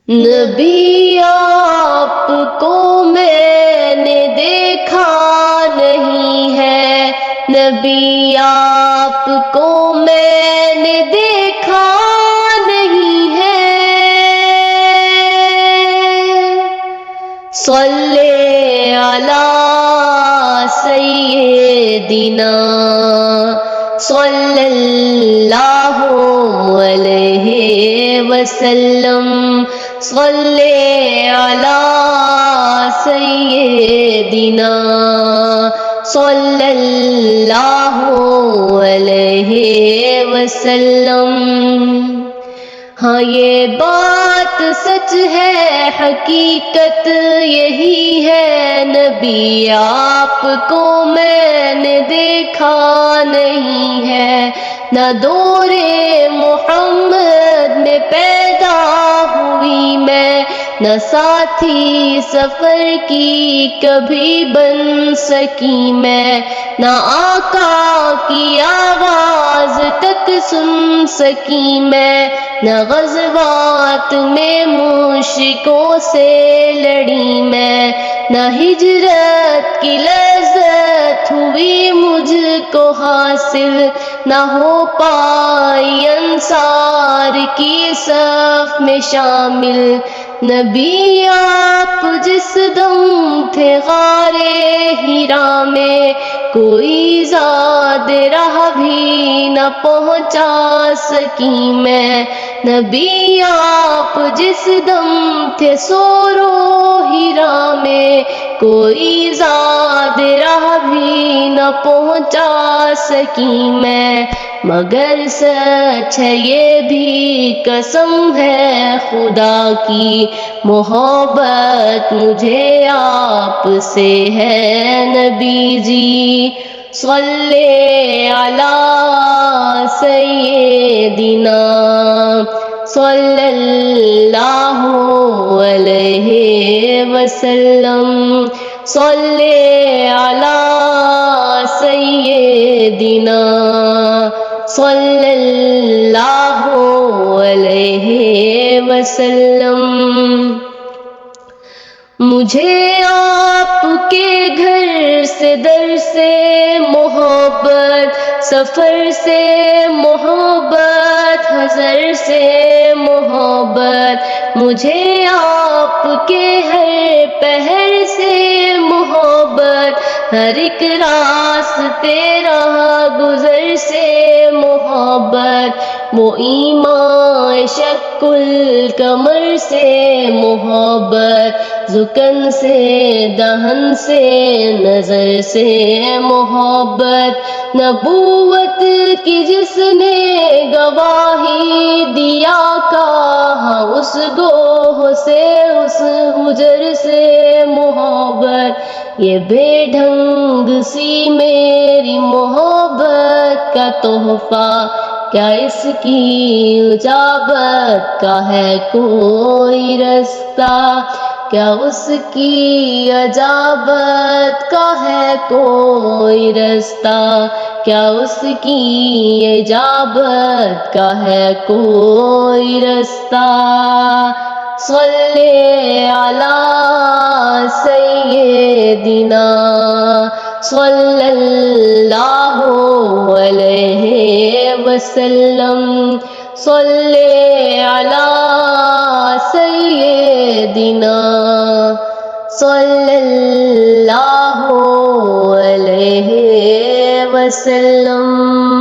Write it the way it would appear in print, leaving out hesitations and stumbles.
نبی آپ کو میں نے دیکھا نہیں ہے، نبی آپ کو میں نے دیکھا نہیں ہے، صلی علی سیدنا صلی اللہ علیہ وسلم، صلی علی سیدنا صلی اللہ علیہ وسلم۔ ہاں یہ بات سچ ہے، حقیقت یہی ہے، نبی آپ کو میں نے دیکھا نہیں ہے، نہ دور محمد میں پیدا ہوئی میں، نہ ساتھی سفر کی کبھی بن سکی میں، نہ آقا کی آواز تک سن سکی میں، نہ غزوات میں مشرکوں سے لڑی میں، نہ ہجرت کی لذت ہوئی مجھ کو حاصل، نہ ہو پائی انصار کی صف میں شامل، نبی آپ جس دم تھے غار حرا میں، کوئی زاد راہ بھی نہ پہنچا سکی میں، نبی آپ جس دم تھے سور و حرا میں، کوئی زاد راہ بھی نہ پہنچا سکی میں، مگر سچ ہے یہ بھی قسم ہے خدا کی، محبت مجھے آپ سے ہے نبی جی، صلی علی سیدنا صلی اللہ علیہ وسلم، صلی علی سیدنا صلی اللہ علیہ وسلم۔ مجھے آپ کے گھر سے در سے محبت، سفر سے محبت، حضر سے محبت، مجھے آپ کے ہر پہر سے محبت، ہر ایک راستے راہ گزر سے محبت، وہ ایمان شق القمر سے محبت، زکن سے دہن سے نظر سے محبت، نبوت کی جس نے گواہی دیا کہا اس گوہ سے اس حجر سے محبت، یہ بے ڈھنگ سی میری محبت کا تحفہ، کیا اس کی اجابت کا ہے کوئی رستہ، کیا اس کی اجابت کا ہے کوئی رستہ، کیا اس کی اجابت کا ہے کوئی رستہ، صلی علی سیدنا صلی اللہ علیہ وسلم، صلی علی سیدنا صلی اللہ علیہ وسلم۔